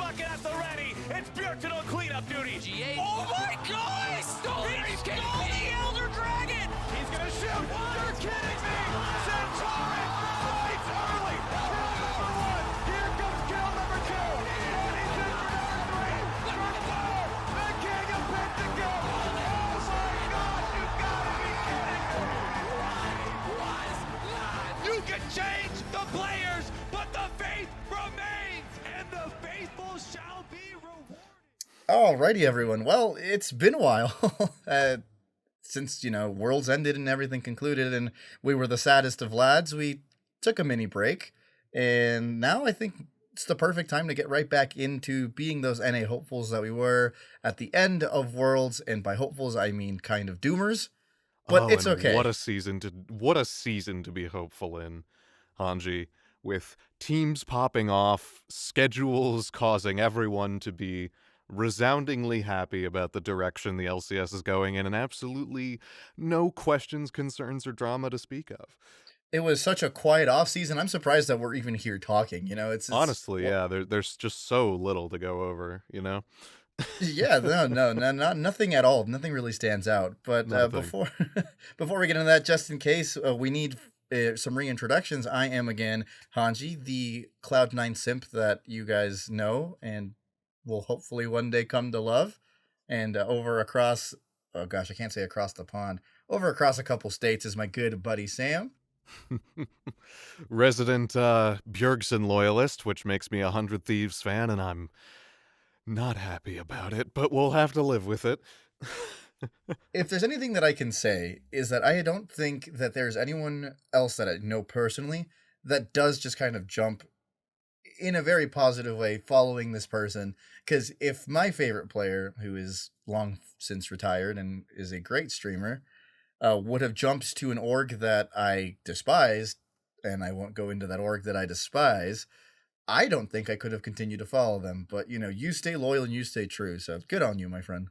bucket at the ready. It's Bjergsen on cleanup duty. G8. Oh my God! He stole it. He Are you kidding stole me? the Elder Dragon. He's gonna shoot. You're kidding me! Centauri fights early. Kill number one. Here comes kill number two. And he's in for number three. Number four. The king of Pentago. Oh my God! You gotta be kidding me! You can change the players, but the faith remains, and the faithful shall be rewarded. Alrighty, everyone. Well, it's been a while since, Worlds ended and everything concluded, and we were the saddest of lads. We took a mini break, and now I think it's the perfect time to get right back into being those NA hopefuls that we were at the end of Worlds, and by hopefuls, I mean kind of doomers. But it's okay. What a season to be hopeful in, Hanji, with teams popping off, schedules causing everyone to be resoundingly happy about the direction the LCS is going in, and absolutely no questions, concerns, or drama to speak of. It was such a quiet offseason. I'm surprised that we're even here talking. It's Honestly, yeah, there's just so little to go over, Yeah, no, nothing at all. Nothing really stands out. But before we get into that, just in case, we need some reintroductions. I am again Hanji, the Cloud9 simp that you guys know and will hopefully one day come to love. And over across, oh gosh, I can't say across the pond. Over across a couple states is my good buddy Sam. Resident Bjergsen loyalist, which makes me a 100 Thieves fan, and I'm not happy about it, but we'll have to live with it. If there's anything that I can say is that I don't think that there's anyone else that I know personally that does just kind of jump in a very positive way following this person. Because if my favorite player, who is long since retired and is a great streamer, would have jumped to an org that I despised, and I won't go into that org that I despise, I don't think I could have continued to follow them. But, you stay loyal and you stay true. So good on you, my friend.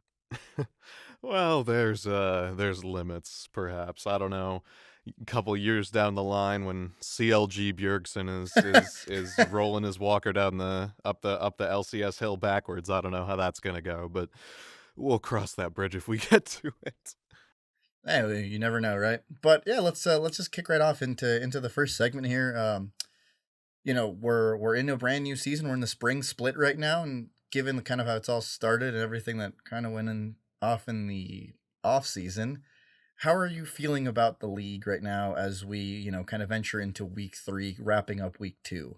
Well, there's limits, perhaps. I don't know. A couple years down the line, when CLG Bjergsen is rolling his walker down up the LCS hill backwards, I don't know how that's gonna go, but we'll cross that bridge if we get to it. Hey, you never know, right? But yeah, let's just kick right off into the first segment here. We're in a brand new season. We're in the spring split right now, and given kind of how it's all started and everything that kind of went off in the off season, how are you feeling about the league right now as we, kind of venture into week 3, wrapping up week 2?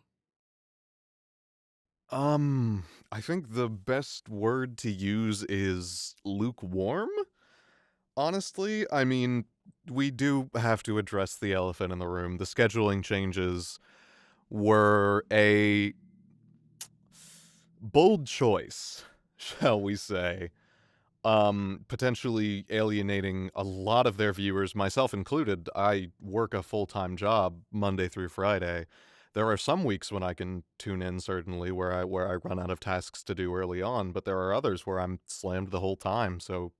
I think the best word to use is lukewarm. Honestly, I mean, we do have to address the elephant in the room. The scheduling changes were a bold choice, shall we say. Potentially alienating a lot of their viewers, myself included. I work a full-time job Monday through Friday. There are some weeks when I can tune in, certainly, where I run out of tasks to do early on, but there are others where I'm slammed the whole time, so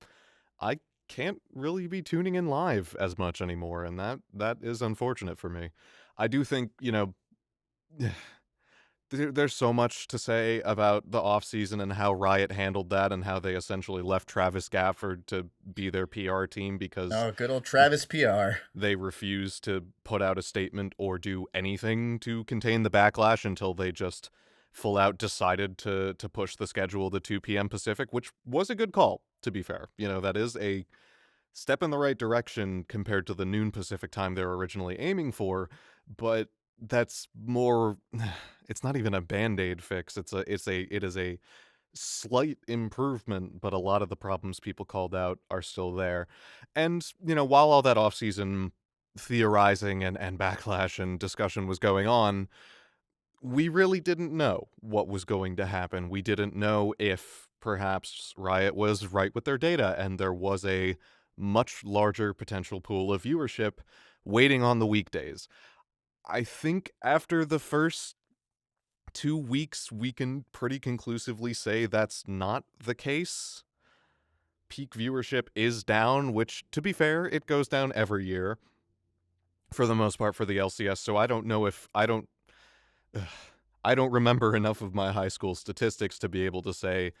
I can't really be tuning in live as much anymore, and that is unfortunate for me. I do think, there's so much to say about the offseason and how Riot handled that and how they essentially left Travis Gafford to be their PR team because good old Travis PR. They refused to put out a statement or do anything to contain the backlash until they just full out decided to push the schedule to 2 p.m. Pacific, which was a good call, to be fair. That is a step in the right direction compared to the noon Pacific time they were originally aiming for, but that's more, it's not even a band-aid fix. It is a slight improvement, but a lot of the problems people called out are still there. And, while all that offseason theorizing and backlash and discussion was going on, we really didn't know what was going to happen. We didn't know if perhaps Riot was right with their data and there was a much larger potential pool of viewership waiting on the weekdays. I think after the first 2 weeks, we can pretty conclusively say that's not the case. Peak viewership is down, which, to be fair, it goes down every year, for the most part, for the LCS, so I don't know if... I I don't remember enough of my high school statistics to be able to say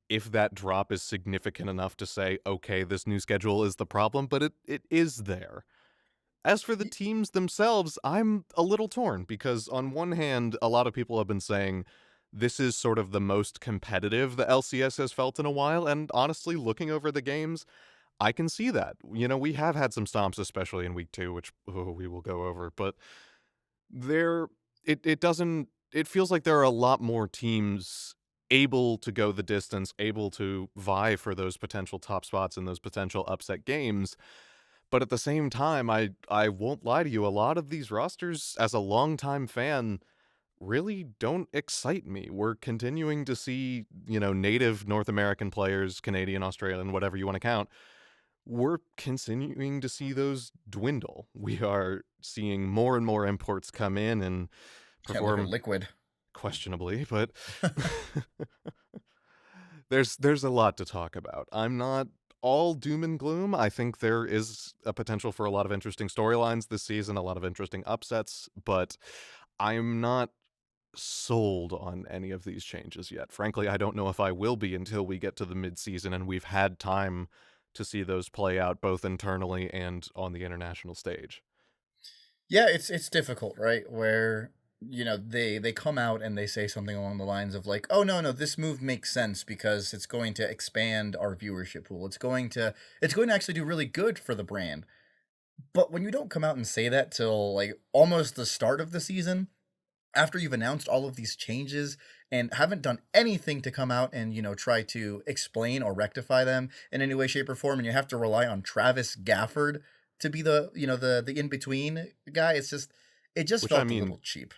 if that drop is significant enough to say, okay, this new schedule is the problem, but it is there. As for the teams themselves, I'm a little torn because on one hand, a lot of people have been saying this is sort of the most competitive the LCS has felt in a while, and honestly, looking over the games, I can see that. You know, we have had some stomps, especially in week 2, which we will go over, but there it doesn't it feels like there are a lot more teams able to go the distance, able to vie for those potential top spots in those potential upset games. But at the same time, I won't lie to you, a lot of these rosters, as a longtime fan, really don't excite me. We're continuing to see, you know, native North American players, Canadian, Australian, whatever you want to count. We're continuing to see those dwindle. We are seeing more and more imports come in and Yeah, look at perform Liquid. questionably, but there's a lot to talk about. I'm not all doom and gloom. I think there is a potential for a lot of interesting storylines this season, a lot of interesting upsets, but I'm not sold on any of these changes yet. Frankly, I don't know if I will be until we get to the mid-season and we've had time to see those play out both internally and on the international stage. Yeah, it's difficult, right? Where they come out and they say something along the lines of like, "Oh no, this move makes sense because it's going to expand our viewership pool. It's going to actually do really good for the brand." But when you don't come out and say that till like almost the start of the season, after you've announced all of these changes and haven't done anything to come out and try to explain or rectify them in any way, shape, or form, and you have to rely on Travis Gafford to be the in between guy, it just Which, I felt a mean, little cheap.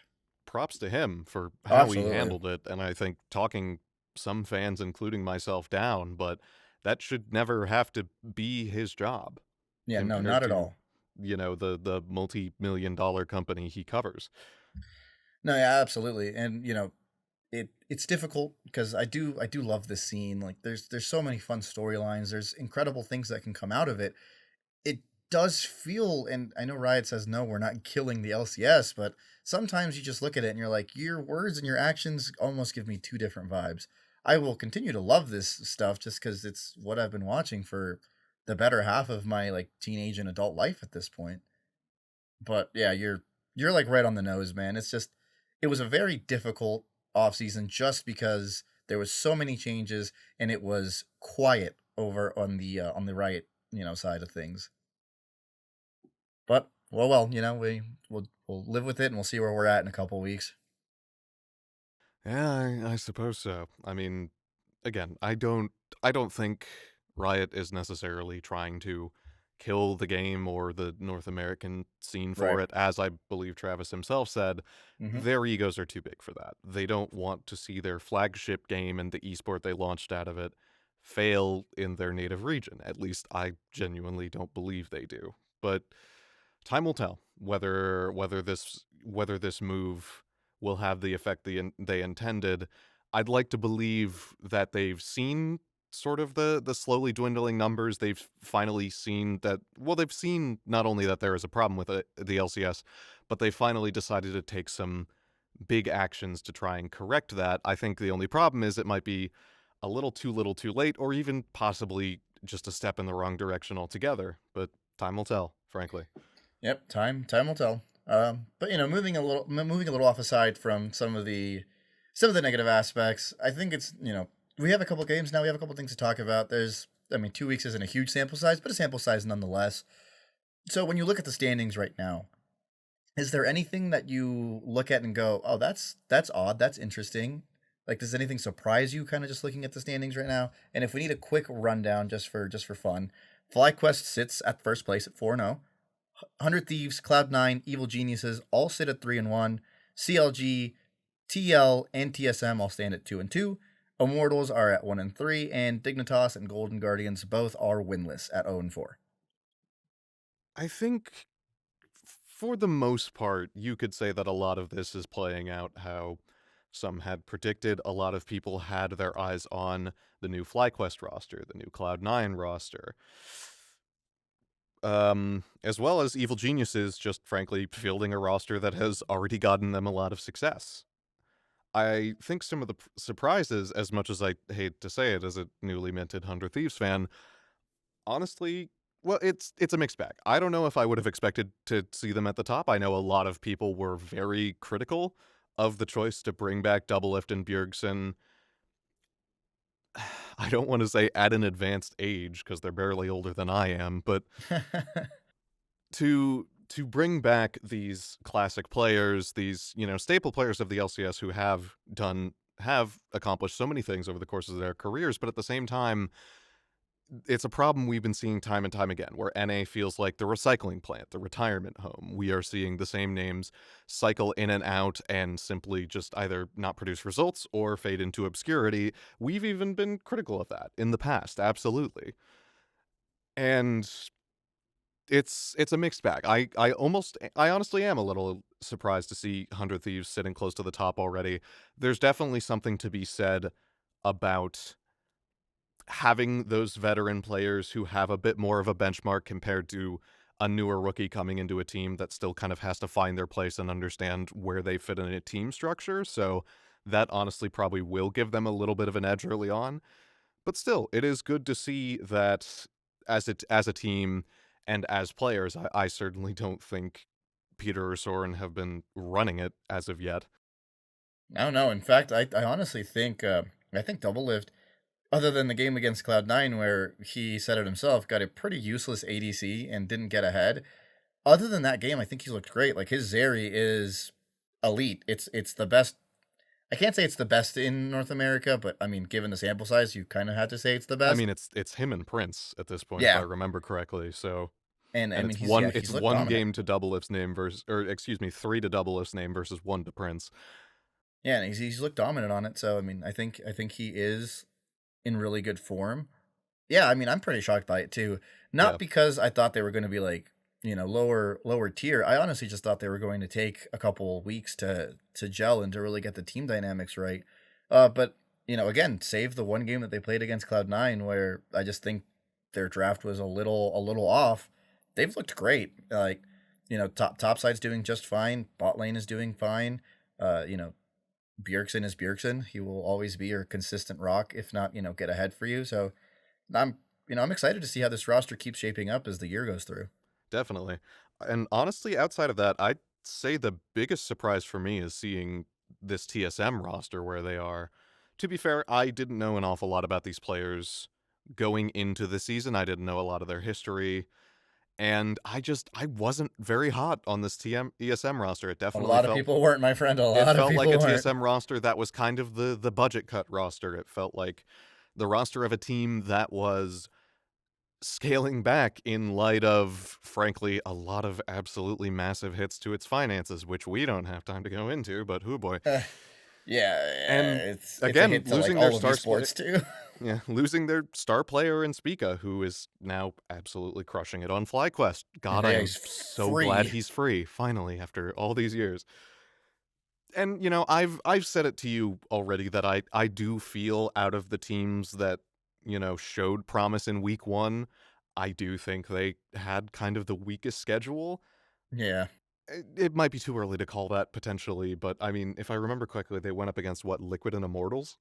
props to him for Oh, how he absolutely. handled it, and I think talking some fans, including myself, down, but that should never have to be his job Yeah, no, compared not at to, all. you know, the multi-million-dollar company he covers. No, yeah, absolutely. And it's difficult because I do love this scene. Like there's so many fun storylines. There's incredible things that can come out of it. It does feel, and I know Riot says no, we're not killing the LCS, but sometimes you just look at it and you're like, your words and your actions almost give me two different vibes. I will continue to love this stuff just because it's what I've been watching for the better half of my like teenage and adult life at this point. But yeah, you're like right on the nose, man. It was a very difficult off season just because there was so many changes and it was quiet over on the Riot side of things. But well, we'll live with it and we'll see where we're at in a couple weeks. Yeah, I suppose so. I mean, again, I don't think Riot is necessarily trying to kill the game or the North American scene Right. for it. As I believe Travis himself said, Mm-hmm. their egos are too big for that. They don't want to see their flagship game and the esport they launched out of it fail in their native region. At least I genuinely don't believe they do. But time will tell whether this move will have the effect they intended. I'd like to believe that they've seen sort of the slowly dwindling numbers. They've finally seen that. Well, they've seen not only that there is a problem with the LCS, but they finally decided to take some big actions to try and correct that. I think the only problem is it might be a little too late, or even possibly just a step in the wrong direction altogether. But time will tell, frankly. Yep. Time will tell. But moving a little off aside from some of the negative aspects. I think it's we have a couple games now. We have a couple things to talk about. I mean, 2 weeks isn't a huge sample size, but a sample size nonetheless. So when you look at the standings right now, is there anything that you look at and go, "Oh, that's odd. That's interesting." Like, does anything surprise you? Kind of just looking at the standings right now. And if we need a quick rundown, just for fun, FlyQuest sits at first place at 4-0. 100 Thieves, Cloud9, Evil Geniuses all sit at 3-1. CLG, TL, and TSM all stand at 2-2. Immortals are at 1-3, and Dignitas and Golden Guardians both are winless at 0-4. I think for the most part, you could say that a lot of this is playing out how some had predicted. A lot of people had their eyes on the new FlyQuest roster, the new Cloud9 roster, as well as Evil Geniuses just frankly fielding a roster that has already gotten them a lot of success. I think some of the surprises, as much as I hate to say it as a newly minted 100 Thieves fan, honestly, well, it's a mixed bag. I don't know if I would have expected to see them at the top. I know a lot of people were very critical of the choice to bring back Doublelift and Bjergsen. I don't want to say at an advanced age, because they're barely older than I am, but to bring back these classic players, these, staple players of the LCS who have accomplished so many things over the course of their careers, but at the same time, it's a problem we've been seeing time and time again, where NA feels like the recycling plant, the retirement home. We are seeing the same names cycle in and out and simply just either not produce results or fade into obscurity. We've even been critical of that in the past, absolutely. And it's a mixed bag. I honestly am a little surprised to see 100 Thieves sitting close to the top already. There's definitely something to be said about having those veteran players who have a bit more of a benchmark compared to a newer rookie coming into a team that still kind of has to find their place and understand where they fit in a team structure. So that honestly probably will give them a little bit of an edge early on. But still, it is good to see that as a team and as players, I certainly don't think Peter or Soren have been running it as of yet. No. In fact, I honestly think I think Doublelift, other than the game against Cloud9 where he said it himself, got a pretty useless ADC and didn't get ahead. Other than that game, I think he's looked great. Like his Zeri is elite. It's the best. I can't say it's the best in North America, but I mean, given the sample size, you kind of have to say it's the best. I mean, it's him and Prince at this point, if Yeah. I remember correctly. So, And I and mean, it's looked one dominant. game to Doublelift's name versus, or excuse me, 3 to Doublelift's name versus 1 to Prince. Yeah, and he's looked dominant on it. So I mean, I think he is in really good form. Yeah, I mean, I'm pretty shocked by it too. Not Yeah. because I thought they were going to be like, lower tier. I honestly just thought they were going to take a couple weeks to gel and to really get the team dynamics right. But again, save the one game that they played against Cloud9 where I just think their draft was a little off. They've looked great. Like, top side's doing just fine. Bot lane is doing fine. Bjergsen is Bjergsen. He will always be your consistent rock, if not, get ahead for you. So I'm excited to see how this roster keeps shaping up as the year goes through. Definitely. And honestly, outside of that, I'd say the biggest surprise for me is seeing this TSM roster where they are. To be fair, I didn't know an awful lot about these players going into the season. I didn't know a lot of their history. And I wasn't very hot on this ESM roster. It A definitely lot of felt people weren't, my friend. A it lot of felt people like a weren't. TSM roster that was kind of the budget cut roster. It felt like the roster of a team that was scaling back in light of, frankly, a lot of absolutely massive hits to its finances, which we don't have time to go into, but hoo boy. Yeah, And it's again, a hit to losing like their all of star sports too. Yeah, losing their star player in Spica, who is now absolutely crushing it on FlyQuest. God, I Yeah, am he's so free. glad he's free, finally, after all these years. And, I've said it to you already that I do feel out of the teams that, showed promise in week 1, I do think they had kind of the weakest schedule. Yeah. It might be too early to call that, potentially, but, I mean, if I remember correctly, they went up against, what, Liquid and Immortals?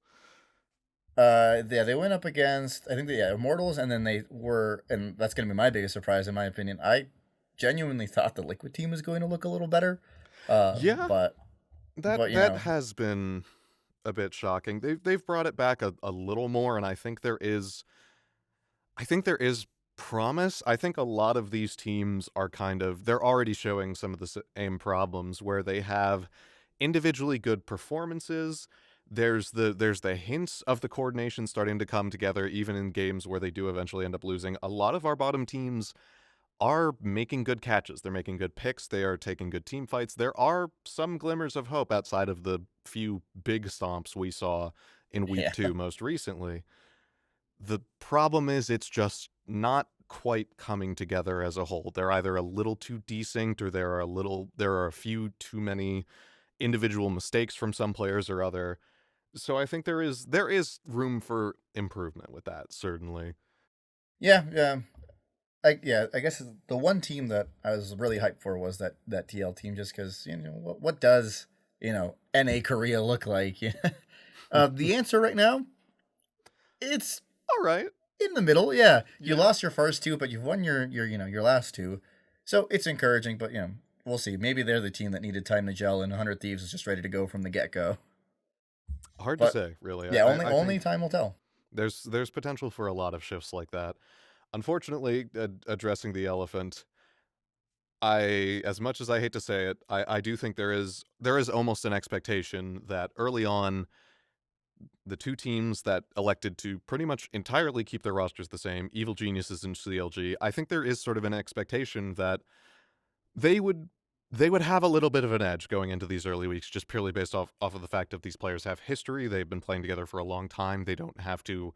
Yeah, they went up against, I think, Immortals, and then and that's going to be my biggest surprise, in my opinion. I genuinely thought the Liquid team was going to look a little better. Yeah, But that has been a bit shocking. They've brought it back a little more, and I think there is promise. I think a lot of these teams are they're already showing some of the same problems where they have individually good performances. There's the hints of the coordination starting to come together, even in games where they do eventually end up losing. A lot of our bottom teams are making good catches. They're making good picks. They are taking good team fights. There are some glimmers of hope outside of the few big stomps we saw in week 2 most recently. The problem is it's just not quite coming together as a whole. They're either a little too desynced, or there are a few too many individual mistakes from some players or other. So I think there is room for improvement with that, certainly. Yeah. I guess the one team that I was really hyped for was that TL team, just because what does NA Korea look like? The answer right now, it's All right. in the middle. Yeah, you Yeah. lost your first two, but you've won your last two, so it's encouraging. But we'll see. Maybe they're the team that needed time to gel, and 100 Thieves is just ready to go from the get go. Hard to But say, really. yeah, I only think time will tell. there's potential for a lot of shifts like that. Unfortunately, addressing the elephant, as much as I hate to say it, I do think there is almost an expectation that early on, the two teams that elected to pretty much entirely keep their rosters the same, Evil Geniuses and CLG, I think there is sort of an expectation that they would they would have a little bit of an edge going into these early weeks, just purely based off of the fact that these players have history. They've been playing together for a long time. They don't have to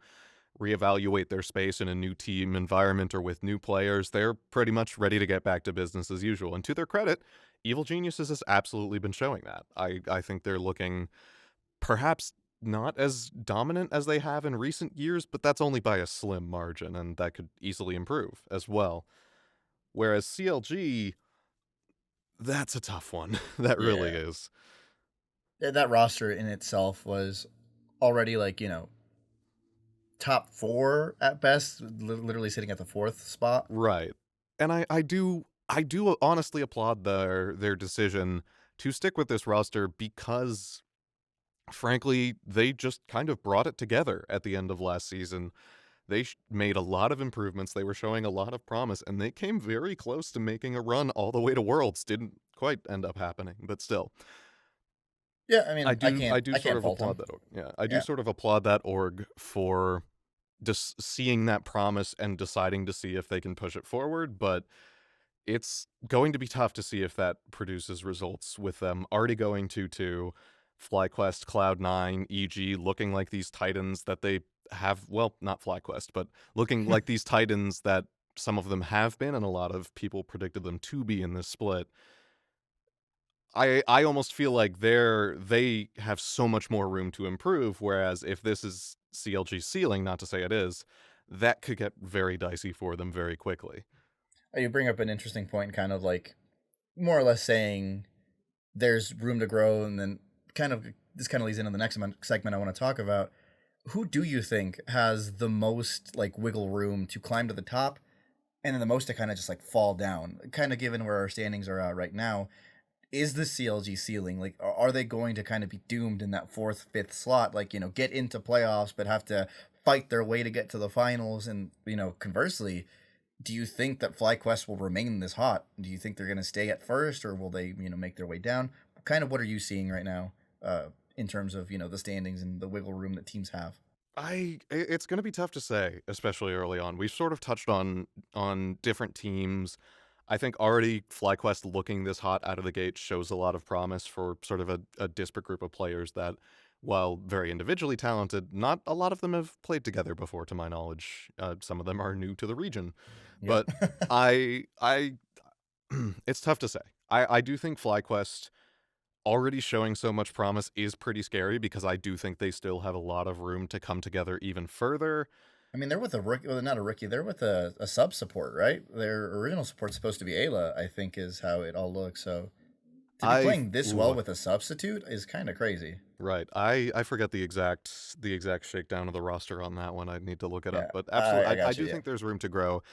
reevaluate their space in a new team environment or with new players. They're pretty much ready to get back to business as usual. And to their credit, Evil Geniuses has absolutely been showing that. I think they're looking perhaps not as dominant as they have in recent years, but that's only by a slim margin, and that could easily improve as well. Whereas CLG, that's a tough one. That really Yeah. is. That roster in itself was already like top 4 at best, literally sitting at the 4th spot. Right. And I do honestly applaud their decision to stick with this roster because frankly, they just kind of brought it together at the end of last season. They made a lot of improvements. They were showing a lot of promise, and they came very close to making a run all the way to Worlds. Didn't quite end up happening, but still. Yeah, I mean, I do I do I sort can't of fault applaud them. that org. Yeah, I do Yeah. sort of applaud that org for just seeing that promise and deciding to see if they can push it forward, but it's going to be tough to see if that produces results with them already going 2-2, FlyQuest, Cloud9, EG looking like these titans that they have, well, not FlyQuest, but looking like these titans that some of them have been and a lot of people predicted them to be in this split. I almost feel like they have so much more room to improve, whereas if this is CLG's ceiling, not to say it is, that could get very dicey for them very quickly. You bring up an interesting point, kind of like more or less saying there's room to grow, and then this kind of leads into the next segment I want to talk about. Who do you think has the most like wiggle room to climb to the top, and then the most to kind of just like fall down? Kind of given where our standings are at right now, is the CLG ceiling like are they going to kind of be doomed in that 4th, 5th slot? Like get into playoffs, but have to fight their way to get to the finals, and conversely. Do you think that FlyQuest will remain this hot? Do you think they're going to stay at first, or will they, make their way down? Kind of what are you seeing right now, in terms of the standings and the wiggle room that teams have? It's going to be tough to say, especially early on. We've sort of touched on different teams. I think already FlyQuest looking this hot out of the gate shows a lot of promise for sort of a disparate group of players that, while very individually talented, not a lot of them have played together before, to my knowledge. Some of them are new to the region, Yep. but I it's tough to say. I do think FlyQuest already showing so much promise is pretty scary because I do think they still have a lot of room to come together even further. I mean, they're with a rookie, well, not a rookie. They're with a sub support, right? Their original support's supposed to be Ayla, I think, is how it all looks. So to be playing this well with a substitute is kind of crazy. Right. I forget the exact shakedown of the roster on that one. I'd need to look it up. Yeah, But absolutely, I got you. do Yeah. think there's room to grow.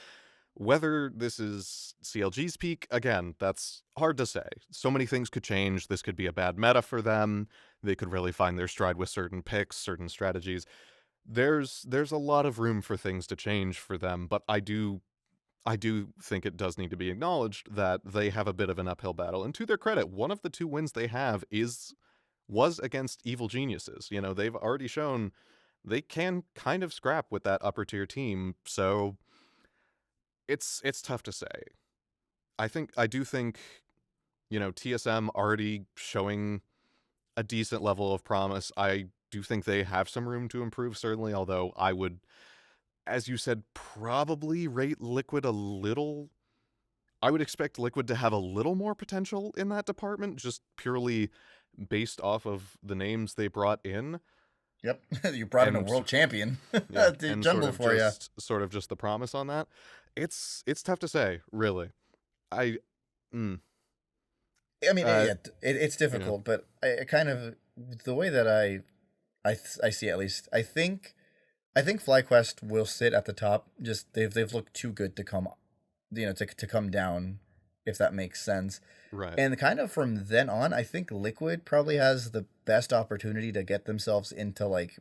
Whether this is CLG's peak, again, that's hard to say. So many things could change. This could be a bad meta for them. They could really find their stride with certain picks, certain strategies. There's a lot of room for things to change for them, but I do think it does need to be acknowledged that they have a bit of an uphill battle. And to their credit, one of the 2 wins they have was against Evil Geniuses. They've already shown they can kind of scrap with that upper tier team. So it's tough to say. I do think TSM already showing a decent level of promise. I do think they have some room to improve, certainly, although I would, as you said, probably rate Liquid a little. I would expect Liquid to have a little more potential in that department, just purely based off of the names they brought in. Yep, you brought in a And world champion yeah, to and jumble for you. sort of just the promise on that. It's tough to say, really. I I mean, Uh, it's you know, difficult, but I kind of the way that I see it, at least. I think FlyQuest will sit at the top. Just they've looked too good to come, to come down, if that makes sense. right. And kind of from then on, I think Liquid probably has the best opportunity to get themselves into like.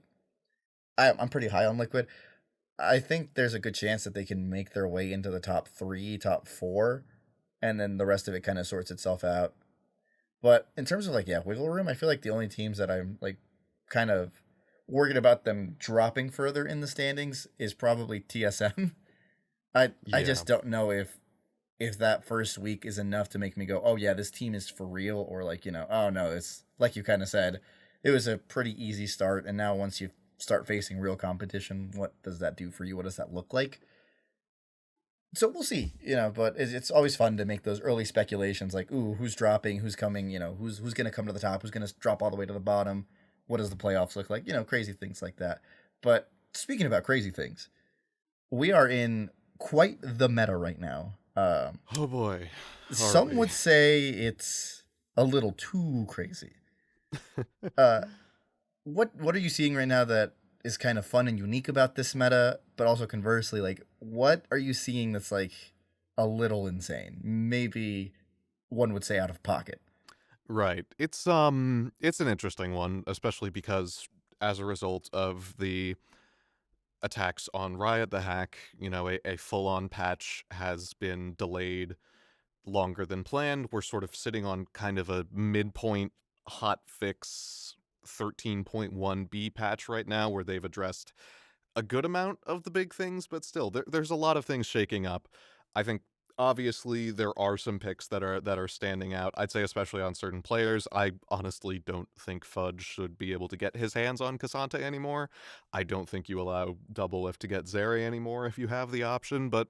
I'm pretty high on Liquid. I think there's a good chance that they can make their way into the top three, top four, and then the rest of it kind of sorts itself out. But in terms of like, yeah, wiggle room, I feel like the only teams that I'm like kind of worried about them dropping further in the standings is probably TSM. I Yeah. just don't know if that first week is enough to make me go, oh yeah, this team is for real, or like, oh no, it's like you kind of said, it was a pretty easy start, and now once you start facing real competition, what does that do for you? What does that look like? So we'll see, but it's always fun to make those early speculations like, ooh, who's dropping, who's coming, who's going to come to the top, who's going to drop all the way to the bottom, what does the playoffs look like, crazy things like that. But speaking about crazy things, we are in quite the meta right now. Oh boy. Are Some we? would say it's a little too crazy. Uh, what are you seeing right now that is kind of fun and unique about this meta, but also conversely, like what are you seeing that's like a little insane? Maybe one would say out of pocket. Right. It's an interesting one, especially because as a result of the attacks on Riot the Hack, a full-on patch has been delayed longer than planned. We're sort of sitting on kind of a midpoint hot fix 13.1b patch right now where they've addressed a good amount of the big things, but still there's a lot of things shaking up. I think obviously there are some picks that are standing out. I'd say especially on certain players. I honestly don't think Fudge should be able to get his hands on Cassante anymore. I don't think you allow Doublelift to get Zeri anymore if you have the option, but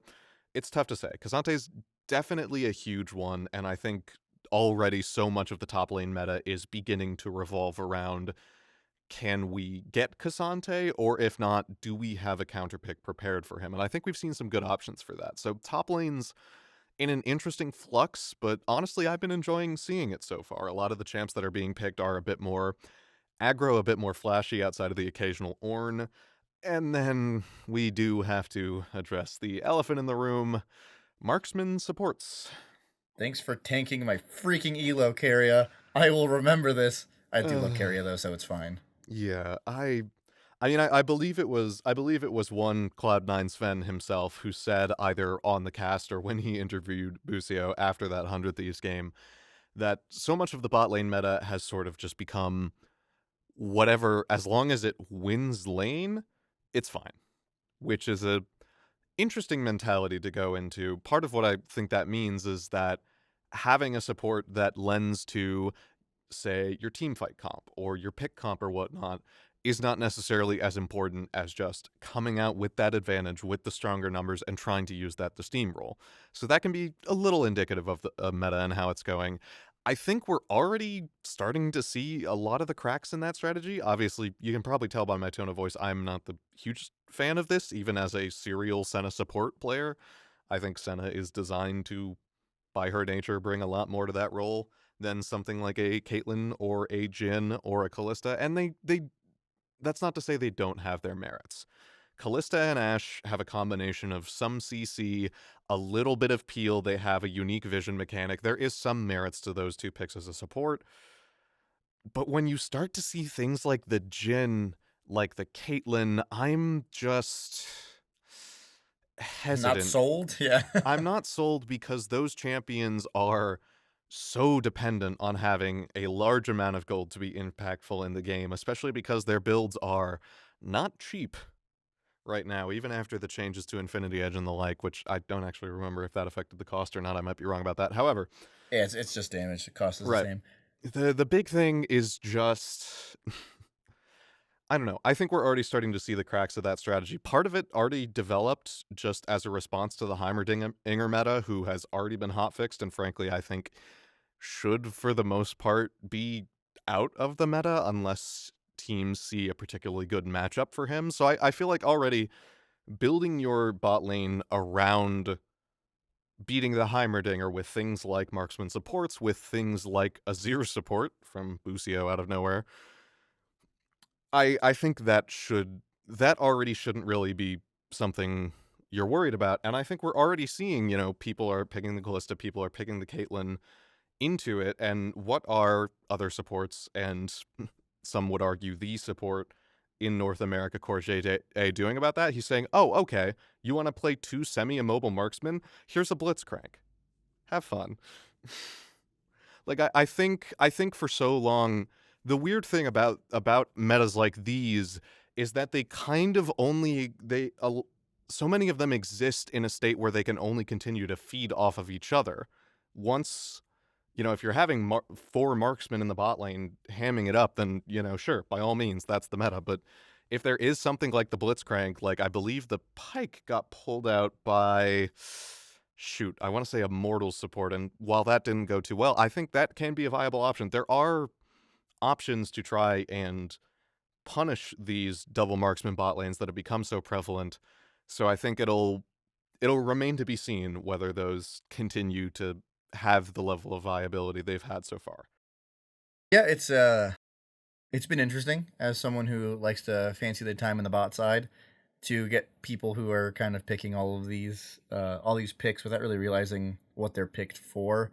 it's tough to say. Cassante's definitely a huge one, and I think already so much of the top lane meta is beginning to revolve around, can we get Cassante, or if not, do we have a counter pick prepared for him? And I think we've seen some good options for that. So top lane's in an interesting flux, but honestly, I've been enjoying seeing it so far. A lot of the champs that are being picked are a bit more aggro, a bit more flashy outside of the occasional Ornn. And then we do have to address the elephant in the room, marksman supports. Thanks for tanking my freaking elo, Carria. I will remember this. I do love Carria though, so it's fine. Yeah, I mean, I believe it was one Cloud9 Sven himself who said either on the cast or when he interviewed Busio after that 100 Thieves game that so much of the bot lane meta has sort of just become whatever, as long as it wins lane, it's fine, which is a interesting mentality to go into. Part of what I think that means is that having a support that lends to, say, your team fight comp or your pick comp or whatnot is not necessarily as important as just coming out with that advantage with the stronger numbers and trying to use that to steamroll. So that can be a little indicative of the meta and how it's going. I think we're already starting to see a lot of the cracks in that strategy. Obviously, you can probably tell by my tone of voice, I'm not the huge fan of this, even as a serial Senna support player. I think Senna is designed to, by her nature, bring a lot more to that role than something like a Caitlyn or a Jhin or a Callista, and they that's not to say they don't have their merits. Callista and Ashe have a combination of some CC, a little bit of peel, they have a unique vision mechanic. There is some merits to those two picks as a support. But when you start to see things like the Jhin, like the Caitlyn, I'm just Not hesitant. sold? Yeah. I'm not sold because those champions are so dependent on having a large amount of gold to be impactful in the game, especially because their builds are not cheap right now, even after the changes to Infinity Edge and the like, which I don't actually remember if that affected the cost or not. I might be wrong about that. However, Yeah, it's just damage. The cost is the right. same. The big thing is just I don't know. I think we're already starting to see the cracks of that strategy. Part of it already developed just as a response to the Heimerdinger meta, who has already been hotfixed, and frankly, I think should, for the most part, be out of the meta unless teams see a particularly good matchup for him. So I feel like already building your bot lane around beating the Heimerdinger with things like marksman supports, with things like Azir support from Lucio out of nowhere. I think that already shouldn't really be something you're worried about. And I think we're already seeing, people are picking the Callista, people are picking the Caitlyn into it. And what are other supports, and some would argue the support in North America, Courgette, doing about that? He's saying, oh, okay, you want to play 2 semi-immobile marksmen? Here's a Blitzcrank. Have fun. Like, I think for so long, the weird thing about metas like these is that they kind of only, so many of them exist in a state where they can only continue to feed off of each other. Once, if you're having 4 marksmen in the bot lane hamming it up, then, sure, by all means, that's the meta. But if there is something like the Blitzcrank, like I believe the Pike got pulled out by, I want to say Immortal support, and while that didn't go too well, I think that can be a viable option. There are options to try and punish these double marksman bot lanes that have become so prevalent. So I think it'll remain to be seen whether those continue to have the level of viability they've had so far. Yeah, it's been interesting as someone who likes to fancy their time in the bot side to get people who are kind of picking all these picks without really realizing what they're picked for.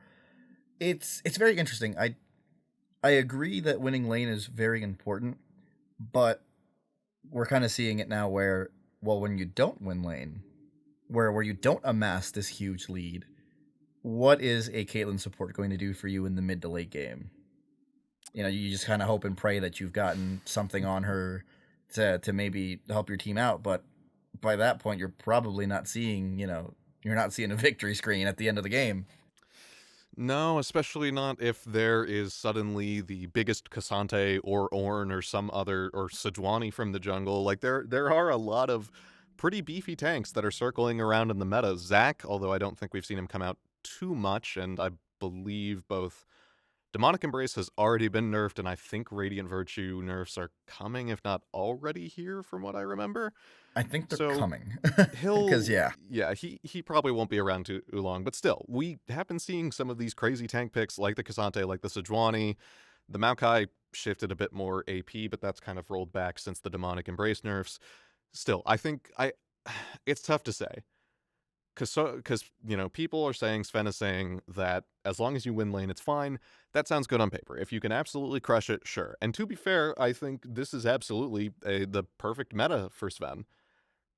It's very interesting. I agree that winning lane is very important, but we're kind of seeing it now where, well, when you don't win lane, where you don't amass this huge lead, what is a Caitlyn support going to do for you in the mid to late game? You just kind of hope and pray that you've gotten something on her to maybe help your team out, but by that point, you're probably not seeing, you're not seeing a victory screen at the end of the game. No, especially not if there is suddenly the biggest Cassante or Ornn or some other, or Sejuani from the jungle. Like, there are a lot of pretty beefy tanks that are circling around in the meta. Zac, although I don't think we've seen him come out too much, and I believe both Demonic Embrace has already been nerfed, and I think Radiant Virtue nerfs are coming, if not already here, from what I remember. I think they're coming. Because he probably won't be around too long, but still, we have been seeing some of these crazy tank picks like the Cassante, like the Sejuani. The Maokai shifted a bit more AP, but that's kind of rolled back since the Demonic Embrace nerfs. Still, I think it's tough to say. Because, people are saying, Sven is saying that as long as you win lane, it's fine. That sounds good on paper. If you can absolutely crush it, sure. And to be fair, I think this is absolutely the perfect meta for Sven,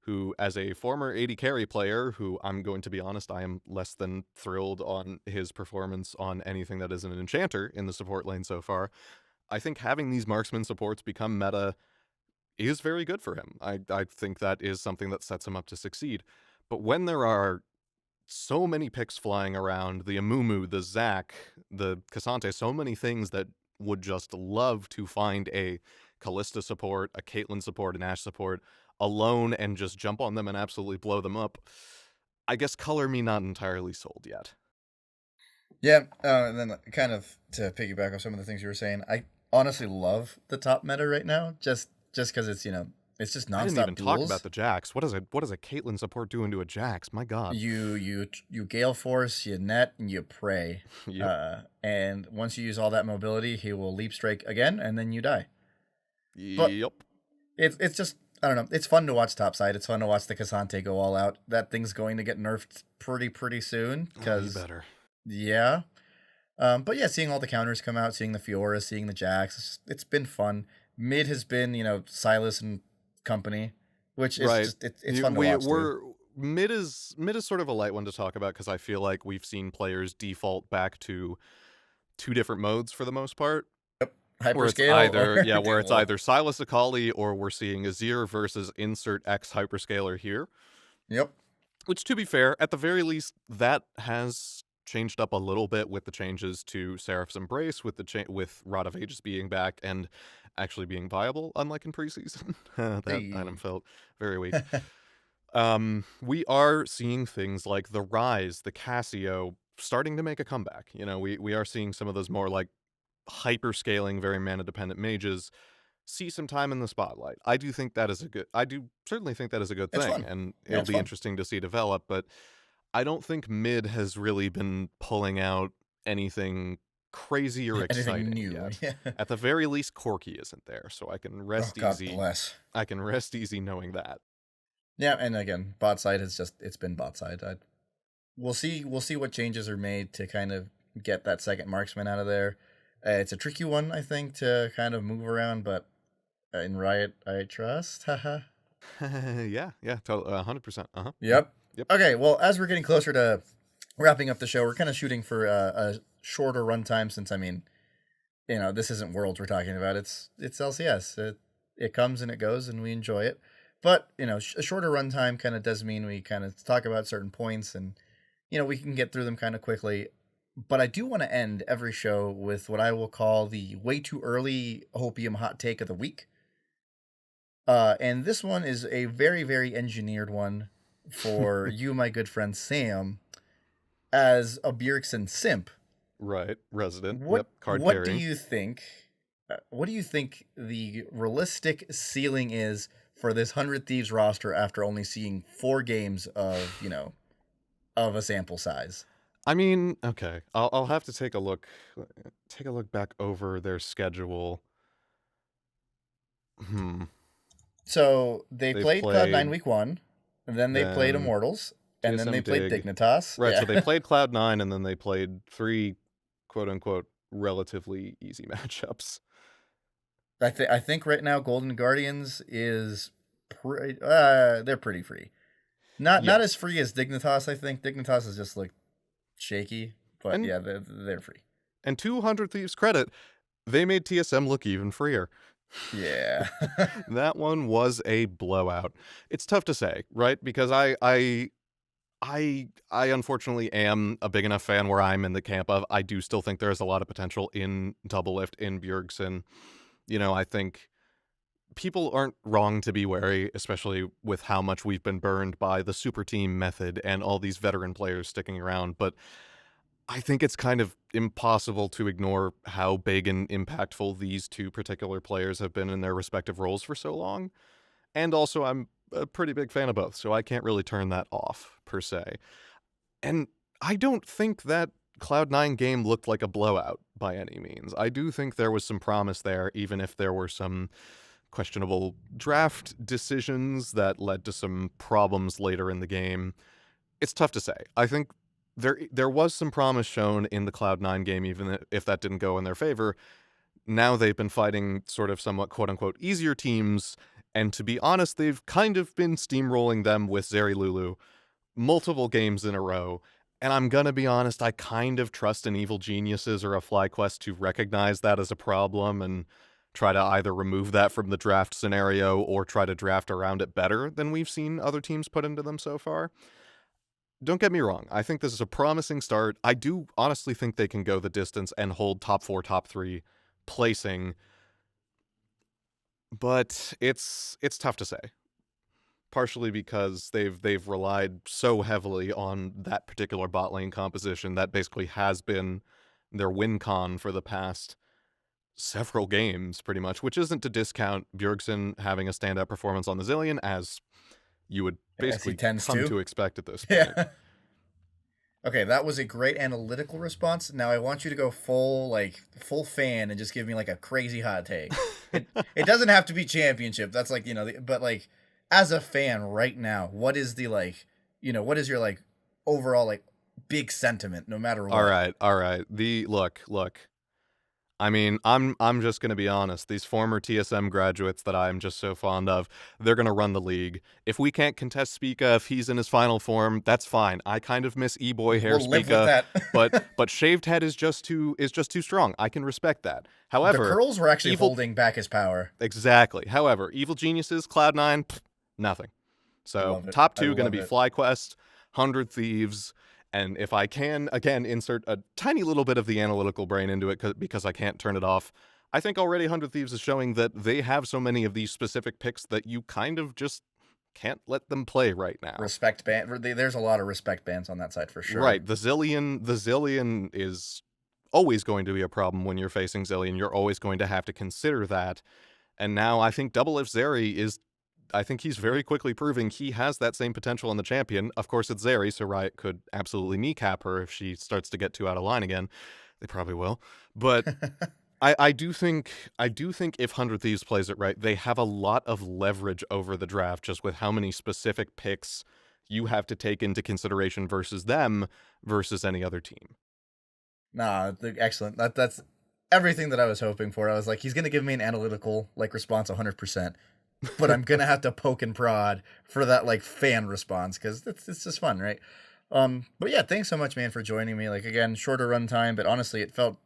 who, as a former AD carry player, who, I'm going to be honest, I am less than thrilled on his performance on anything that isn't an enchanter in the support lane so far. I think having these marksman supports become meta is very good for him. I think that is something that sets him up to succeed. But when there are so many picks flying around, the Amumu, the Zac, the Cassante, so many things that would just love to find a Callista support, a Caitlyn support, an Ashe support alone and just jump on them and absolutely blow them up, I guess color me not entirely sold yet. Yeah, and then kind of to piggyback off some of the things you were saying, I honestly love the top meta right now, just because it's, it's just nonstop. I didn't even duels. talk about the Jax. What does a Caitlyn support do into a Jax? My God. You Gale Force, you net, and you pray. Yep. And once you use all that mobility, he will leap strike again, and then you die. Yep. It's just, I don't know. It's fun to watch topside. It's fun to watch the Cassante go all out. That thing's going to get nerfed pretty soon. You better. Yeah. But yeah, seeing all the counters come out, seeing the Fiora, seeing the Jax, it's been fun. Mid has been, Silas and company, which is just, it's fun to watch. Mid is sort of a light one to talk about because I feel like we've seen players default back to 2 different modes for the most part. Yep. Hyperscale. Where it's either Silas Akali or we're seeing Azir versus insert X hyperscaler here. Yep. Which, to be fair, at the very least, that has changed up a little bit with the changes to Seraph's Embrace, with with Rod of Ages being back and actually being viable, unlike in preseason. That item felt very weak. We are seeing things like the Rise, the Cassio, starting to make a comeback. We are seeing some of those more like hyper-scaling, very mana-dependent mages see some time in the spotlight. I do certainly think that is a good thing, and it'll be interesting to see develop, but I don't think mid has really been pulling out anything crazy or Anything exciting new. yet. Yeah. At the very least, Corky isn't there, so I can Oh, rest God easy. bless. I can rest easy knowing that. Yeah, and again, bot side it's been bot side. We'll see what changes are made to kind of get that second marksman out of there. It's a tricky one, I think, to kind of move around, but in Riot, I trust. Haha. Yeah, totally, 100%. Yep. Yep. Okay, well, as we're getting closer to wrapping up the show, we're kind of shooting for a shorter runtime since, I mean, this isn't Worlds we're talking about. It's LCS. It comes and it goes, and we enjoy it. But, a shorter runtime kind of does mean we kind of talk about certain points, and, we can get through them kind of quickly. But I do want to end every show with what I will call the way too early Hopium hot take of the week. And this one is a very, very engineered one for you, my good friend Sam, as a Bjergsen simp. Right, resident. What card what carrying. do you think? What do you think the realistic ceiling is for this 100 Thieves roster after only seeing 4 games of of a sample size? I mean, okay, I'll have to take a look back over their schedule. So they played Cloud9 week 1, and then they played then Immortals, and then they played Dig. Dignitas. Right, Yeah. so they played Cloud9, and then they played 3 quote-unquote relatively easy matchups. I think right now Golden Guardians is they're pretty free. Not as free as Dignitas. I think Dignitas is just like shaky, but yeah, they're free. And 200 Thieves credit, they made TSM look even freer. Yeah. That one was a blowout. It's tough to say, right? Because I unfortunately am a big enough fan where I'm in the camp of I do still think there's a lot of potential in Doublelift, in Bjergsen. I think people aren't wrong to be wary, especially with how much we've been burned by the super team method and all these veteran players sticking around. But I think it's kind of impossible to ignore how big and impactful these 2 particular players have been in their respective roles for so long. And also, I'm a pretty big fan of both, so I can't really turn that off, per se. And I don't think that Cloud9 game looked like a blowout by any means. I do think there was some promise there, even if there were some questionable draft decisions that led to some problems later in the game. It's tough to say. I think there was some promise shown in the Cloud9 game, even if that didn't go in their favor. Now they've been fighting sort of somewhat quote-unquote easier teams, and to be honest, they've kind of been steamrolling them with Zeri Lulu multiple games in a row. And I'm gonna be honest, I kind of trust an Evil Geniuses or a FlyQuest to recognize that as a problem and try to either remove that from the draft scenario or try to draft around it better than we've seen other teams put into them so far. Don't get me wrong, I think this is a promising start. I do honestly think they can go the distance and hold top 4, top 3 placing, but it's tough to say. Partially because they've relied so heavily on that particular bot lane composition that basically has been their win con for the past several games, pretty much, which isn't to discount Bjergsen having a standout performance on the Zillion, as you would basically come to expect at this point. Yeah. Okay, that was a great analytical response. Now I want you to go full fan and just give me like a crazy hot take. It doesn't have to be championship. That's like, but like as a fan right now, what is the what is your overall big sentiment no matter what? All right. Look. I mean, I'm just going to be honest. These former TSM graduates that I'm just so fond of, they're going to run the league. If we can't contest Spica, if he's in his final form, that's fine. I kind of miss E-boy hair Spica, but shaved head is just too strong. I can respect that. However, the curls were actually holding back his power. Exactly. However, Evil Geniuses, Cloud9, nothing. So top 2 going to be FlyQuest, 100 Thieves. And if I can, again, insert a tiny little bit of the analytical brain into it because I can't turn it off, I think already 100 Thieves is showing that they have so many of these specific picks that you kind of just can't let them play right now. Respect ban. There's a lot of respect bans on that side for sure. Right. The Zillion is always going to be a problem when you're facing Zillion. You're always going to have to consider that. And now I think Doublelift Zeri is I think he's very quickly proving he has that same potential in the champion. Of course, it's Zeri, so Riot could absolutely kneecap her if she starts to get too out of line again. They probably will. But I do think if 100 Thieves plays it right, they have a lot of leverage over the draft just with how many specific picks you have to take into consideration versus them versus any other team. Nah, excellent. That's everything that I was hoping for. I was like, he's going to give me an analytical response 100%, but I'm going to have to poke and prod for that fan response because it's just fun, right? But yeah, thanks so much, man, for joining me. Again, shorter run time, but honestly, it felt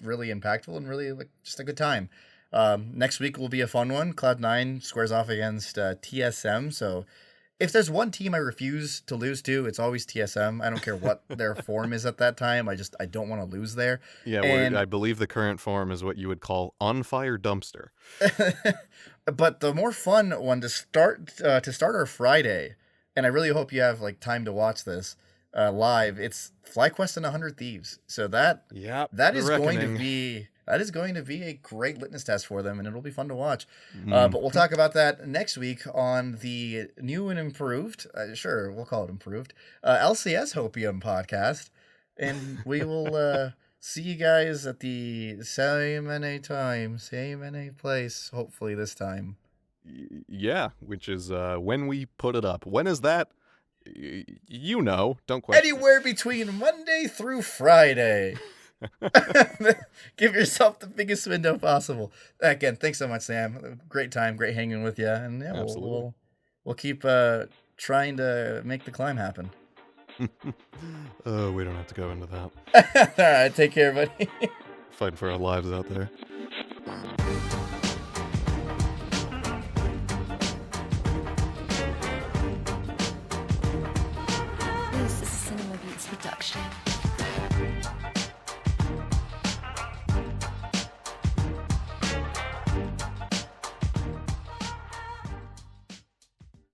really impactful and really just a good time. Next week will be a fun one. Cloud9 squares off against TSM, so if there's one team I refuse to lose to, it's always TSM. I don't care what their form is at that time. I don't want to lose there. Yeah, and I believe the current form is what you would call on fire dumpster. But the more fun one to start our Friday, and I really hope you have time to watch this live. It's FlyQuest and 100 Thieves. So that is going to be a great litmus test for them, and it'll be fun to watch. But we'll talk about that next week on the new and improved, sure, we'll call it improved, LCS Hopium podcast. And we will see you guys at the same NA place, hopefully this time. Yeah, which is when we put it up. When is that? Don't question. Anywhere between Monday through Friday. Give yourself the biggest window possible. Again, thanks so much, Sam. Great time, great hanging with you, and yeah, we'll keep trying to make the climb happen. Oh, we don't have to go into that. All right, take care, buddy. Fighting for our lives out there.